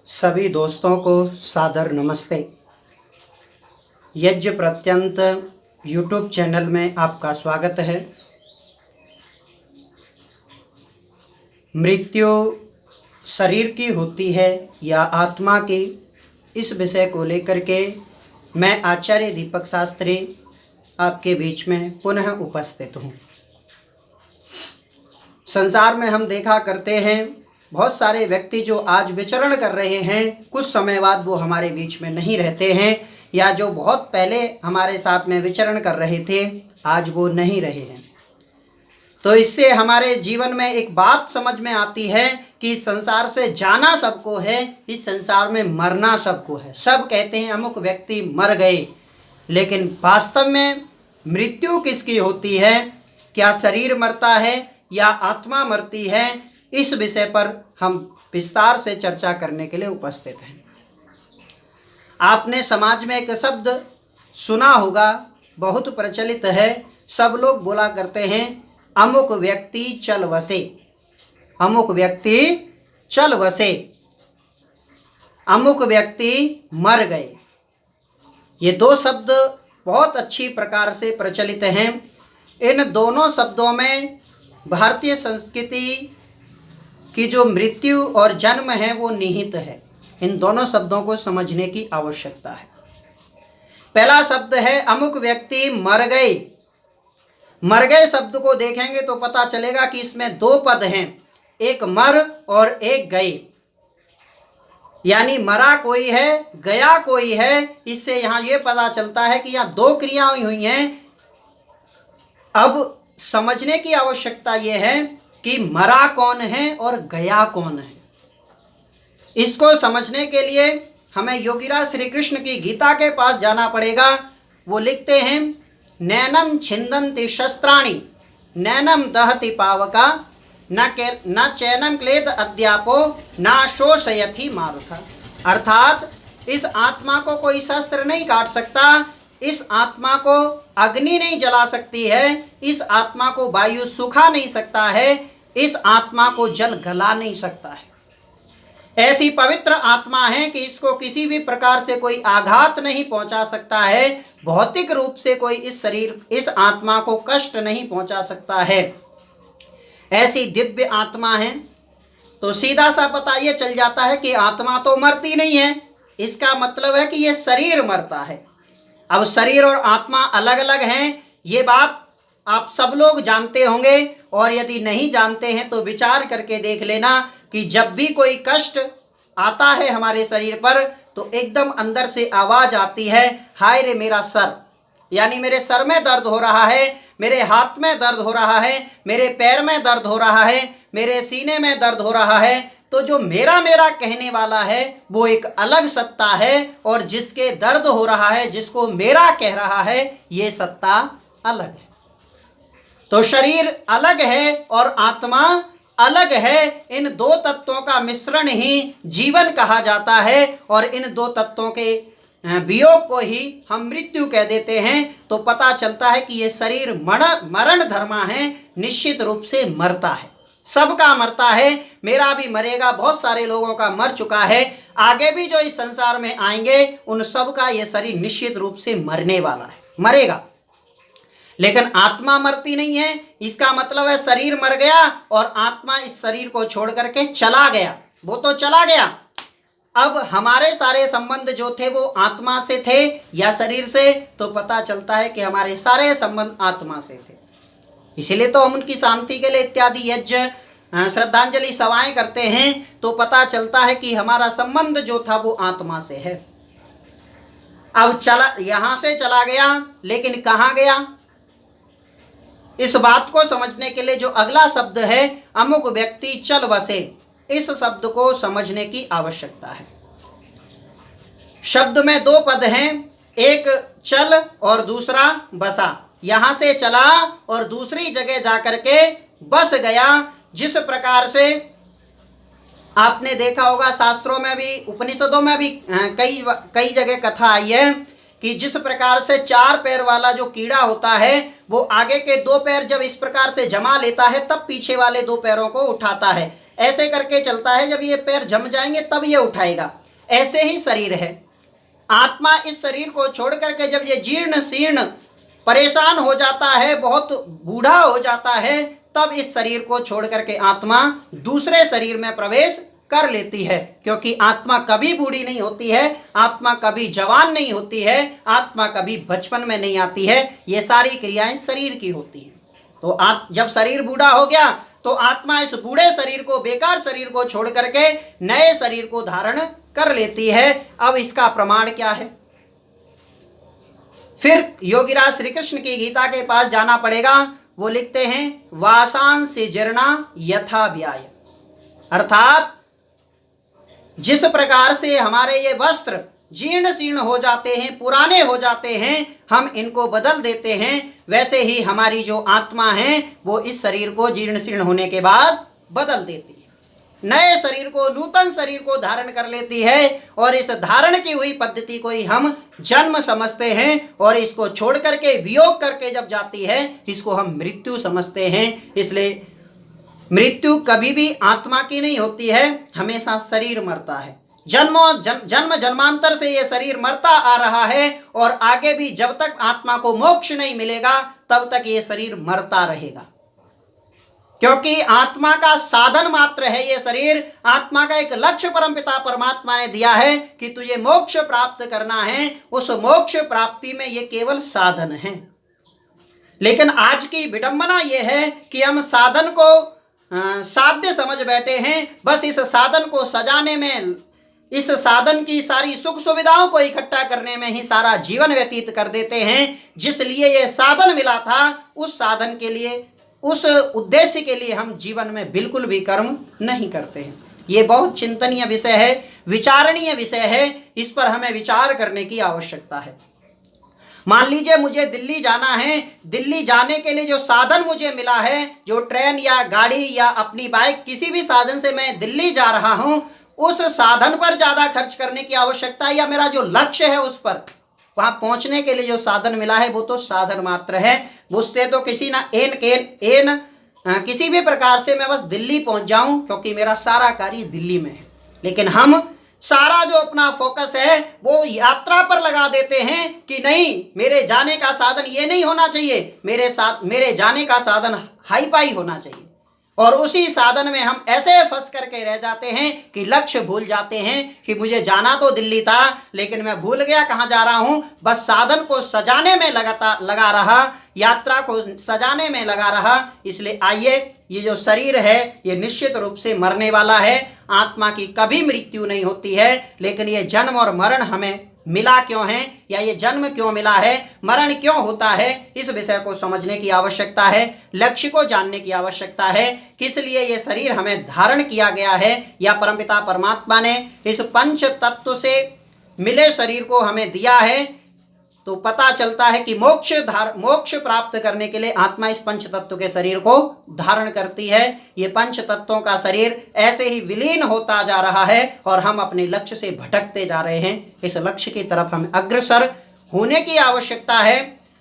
सभी दोस्तों को सादर नमस्ते। यज्ञ प्रत्यंत यूट्यूब चैनल में आपका स्वागत है। मृत्यु शरीर की होती है या आत्मा की, इस विषय को लेकर के मैं आचार्य दीपक शास्त्री आपके बीच में पुनः उपस्थित हूँ। संसार में हम देखा करते हैं बहुत सारे व्यक्ति जो आज विचरण कर रहे हैं, कुछ समय बाद वो हमारे बीच में नहीं रहते हैं, या जो बहुत पहले हमारे साथ में विचरण कर रहे थे आज वो नहीं रहे हैं। तो इससे हमारे जीवन में एक बात समझ में आती है कि संसार से जाना सबको है, इस संसार में मरना सबको है। सब कहते हैं अमुक व्यक्ति मर गए, लेकिन वास्तव में मृत्यु किसकी होती है? क्या शरीर मरता है या आत्मा मरती है? इस विषय पर हम विस्तार से चर्चा करने के लिए उपस्थित हैं। आपने समाज में एक शब्द सुना होगा, बहुत प्रचलित है। सब लोग बोला करते हैं अमुक व्यक्ति चल बसे, अमुक व्यक्ति चल बसे, अमुक व्यक्ति मर गए। ये दो शब्द बहुत अच्छी प्रकार से प्रचलित हैं। इन दोनों शब्दों में भारतीय संस्कृति कि जो मृत्यु और जन्म है वो निहित है। इन दोनों शब्दों को समझने की आवश्यकता है। पहला शब्द है अमुक व्यक्ति मर गए। मर गए शब्द को देखेंगे तो पता चलेगा कि इसमें दो पद हैं, एक मर और एक गए, यानी मरा कोई है, गया कोई है। इससे यहाँ ये पता चलता है कि यहाँ दो क्रियाएं हुई हैं। अब समझने की आवश्यकता ये है कि मरा कौन है और गया कौन है। इसको समझने के लिए हमें योगीराज श्री कृष्ण की गीता के पास जाना पड़ेगा। वो लिखते हैं नैनम छिंदन्ति शस्त्राणि नैनम दहति पावका न चैनम क्लेद अद्यापो न शोषयति मारुथा। अर्थात इस आत्मा को कोई शस्त्र नहीं काट सकता, इस आत्मा को अग्नि नहीं जला सकती है, इस आत्मा को वायु सुखा नहीं सकता है, इस आत्मा को जल गला नहीं सकता है। ऐसी पवित्र आत्मा है कि इसको किसी भी प्रकार से कोई आघात नहीं पहुंचा सकता है। भौतिक रूप से कोई इस आत्मा को कष्ट नहीं पहुंचा सकता है। ऐसी दिव्य आत्मा है। तो सीधा सा पता ये चल जाता है कि आत्मा तो मरती नहीं है। इसका मतलब है कि ये शरीर मरता है। अब शरीर और आत्मा अलग अलग हैं, ये बात आप सब लोग जानते होंगे। और यदि नहीं जानते हैं तो विचार करके देख लेना कि जब भी कोई कष्ट आता है हमारे शरीर पर तो एकदम अंदर से आवाज आती है, हाय रे मेरा सर, यानी मेरे सर में दर्द हो रहा है, मेरे हाथ में दर्द हो रहा है, मेरे पैर में दर्द हो रहा है, मेरे सीने में दर्द हो रहा है। तो जो मेरा मेरा कहने वाला है वो एक अलग सत्ता है, और जिसके दर्द हो रहा है, जिसको मेरा कह रहा है, ये सत्ता अलग है। तो शरीर अलग है और आत्मा अलग है। इन दो तत्वों का मिश्रण ही जीवन कहा जाता है, और इन दो तत्वों के वियोग को ही हम मृत्यु कह देते हैं। तो पता चलता है कि ये शरीर मरण धर्मा है, निश्चित रूप से मरता है, सबका मरता है। मेरा भी मरेगा, बहुत सारे लोगों का मर चुका है, आगे भी जो इस संसार में आएंगे उन सब का ये शरीर निश्चित रूप से मरने वाला है, मरेगा। लेकिन आत्मा मरती नहीं है। इसका मतलब है शरीर मर गया और आत्मा इस शरीर को छोड़ करके चला गया, वो तो चला गया। अब हमारे सारे संबंध जो थे वो आत्मा से थे या शरीर से? तो पता चलता है कि हमारे सारे संबंध आत्मा से थे। इसलिए तो हम उनकी शांति के लिए इत्यादि यज्ञ श्रद्धांजलि सभाएं करते हैं। तो पता चलता है कि हमारा संबंध जो था वो आत्मा से है। अब यहां से चला गया, लेकिन कहाँ गया? इस बात को समझने के लिए जो अगला शब्द है अमुक व्यक्ति चल बसे, इस शब्द को समझने की आवश्यकता है। शब्द में दो पद हैं, एक चल और दूसरा बसा। यहां से चला और दूसरी जगह जाकर के बस गया। जिस प्रकार से आपने देखा होगा शास्त्रों में भी, उपनिषदों में भी कई जगह कथा आई है कि जिस प्रकार से चार पैर वाला जो कीड़ा होता है वो आगे के दो पैर जब इस प्रकार से जमा लेता है तब पीछे वाले दो पैरों को उठाता है। ऐसे करके चलता है, जब ये पैर जम जाएंगे तब ये उठाएगा। ऐसे ही शरीर है। आत्मा इस शरीर को छोड़ करके जब ये जीर्ण शीर्ण परेशान हो जाता है, बहुत बूढ़ा हो जाता है, तब इस शरीर को छोड़ करके आत्मा दूसरे शरीर में प्रवेश कर लेती है। क्योंकि आत्मा कभी बूढ़ी नहीं होती है, आत्मा कभी जवान नहीं होती है, आत्मा कभी बचपन में नहीं आती है। ये सारी क्रियाएं शरीर की होती हैं। तो जब शरीर बूढ़ा हो गया तो आत्मा इस बूढ़े शरीर को, बेकार शरीर को छोड़ करके नए शरीर को धारण कर लेती है। अब इसका प्रमाण क्या है? फिर योगीराज श्री कृष्ण की गीता के पास जाना पड़ेगा। वो लिखते हैं वासांसि जीर्णा यथा व्याय, अर्थात जिस प्रकार से हमारे ये वस्त्र जीर्ण शीर्ण हो जाते हैं, पुराने हो जाते हैं, हम इनको बदल देते हैं, वैसे ही हमारी जो आत्मा है वो इस शरीर को जीर्ण शीर्ण होने के बाद बदल देती है, नए शरीर को, नूतन शरीर को धारण कर लेती है। और इस धारण की हुई पद्धति को ही हम जन्म समझते हैं, और इसको छोड़ करके वियोग करके जब जाती है इसको हम मृत्यु समझते हैं। इसलिए मृत्यु कभी भी आत्मा की नहीं होती है, हमेशा शरीर मरता है। जन्म जन्मांतर से ये शरीर मरता आ रहा है, और आगे भी जब तक आत्मा को मोक्ष नहीं मिलेगा तब तक ये शरीर मरता रहेगा। क्योंकि आत्मा का साधन मात्र है ये शरीर। आत्मा का एक लक्ष्य परमपिता परमात्मा ने दिया है कि तुझे मोक्ष प्राप्त करना है। उस मोक्ष प्राप्ति में ये केवल साधन है। लेकिन आज की विडंबना ये है कि हम साधन को साध्य समझ बैठे हैं। बस इस साधन को सजाने में, इस साधन की सारी सुख सुविधाओं को इकट्ठा करने में ही सारा जीवन व्यतीत कर देते हैं। जिस लिए ये साधन मिला था, उस साधन के लिए, उस उद्देश्य के लिए हम जीवन में बिल्कुल भी कर्म नहीं करते हैं। ये बहुत चिंतनीय विषय है, विचारणीय विषय है। इस पर हमें विचार करने की आवश्यकता है। मान लीजिए मुझे दिल्ली जाना है, दिल्ली जाने के लिए जो साधन मुझे मिला है, जो ट्रेन या गाड़ी या अपनी बाइक, किसी भी साधन से मैं दिल्ली जा रहा हूं, उस साधन पर ज़्यादा खर्च करने की आवश्यकता है, या मेरा जो लक्ष्य है उस पर, वहां पहुंचने के लिए जो साधन मिला है वो तो साधन मात्र है। उससे तो किसी ना किसी भी प्रकार से मैं बस दिल्ली पहुंच जाऊं, क्योंकि मेरा सारा कार्य दिल्ली में है। लेकिन हम सारा जो अपना फोकस है वो यात्रा पर लगा देते हैं कि नहीं, मेरे जाने का साधन ये नहीं होना चाहिए, मेरे जाने का साधन हाई फाई होना चाहिए। और उसी साधन में हम ऐसे फंस करके रह जाते हैं कि लक्ष्य भूल जाते हैं कि मुझे जाना तो दिल्ली था, लेकिन मैं भूल गया कहाँ जा रहा हूँ। बस साधन को सजाने में लगा रहा, यात्रा को सजाने में लगा रहा। इसलिए आइए, ये जो शरीर है ये निश्चित रूप से मरने वाला है। आत्मा की कभी मृत्यु नहीं होती है। लेकिन ये जन्म और मरण हमें मिला क्यों है, या ये जन्म क्यों मिला है, मरण क्यों होता है, इस विषय को समझने की आवश्यकता है, लक्ष्य को जानने की आवश्यकता है। किस लिए ये शरीर हमें धारण किया गया है, या परमपिता परमात्मा ने इस पंच तत्व से मिले शरीर को हमें दिया है। तो पता चलता है कि मोक्ष प्राप्त करने के लिए आत्मा इस पंच तत्व के शरीर को धारण करती है। ये पंच तत्वों का शरीर ऐसे ही विलीन होता जा रहा है, और हम अपने लक्ष्य से भटकते जा रहे हैं। इस लक्ष्य की तरफ हमें अग्रसर होने की आवश्यकता है।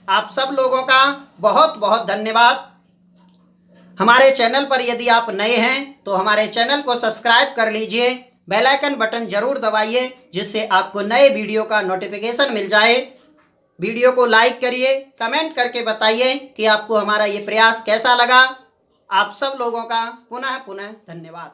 आप सब लोगों का बहुत बहुत धन्यवाद। हमारे चैनल पर यदि आप नए हैं तो हमारे चैनल को सब्सक्राइब कर लीजिए, बेल आइकन बटन जरूर दबाइए, जिससे आपको नए वीडियो का नोटिफिकेशन मिल जाए। वीडियो को लाइक करिए, कमेंट करके बताइए कि आपको हमारा ये प्रयास कैसा लगा। आप सब लोगों का पुनः धन्यवाद।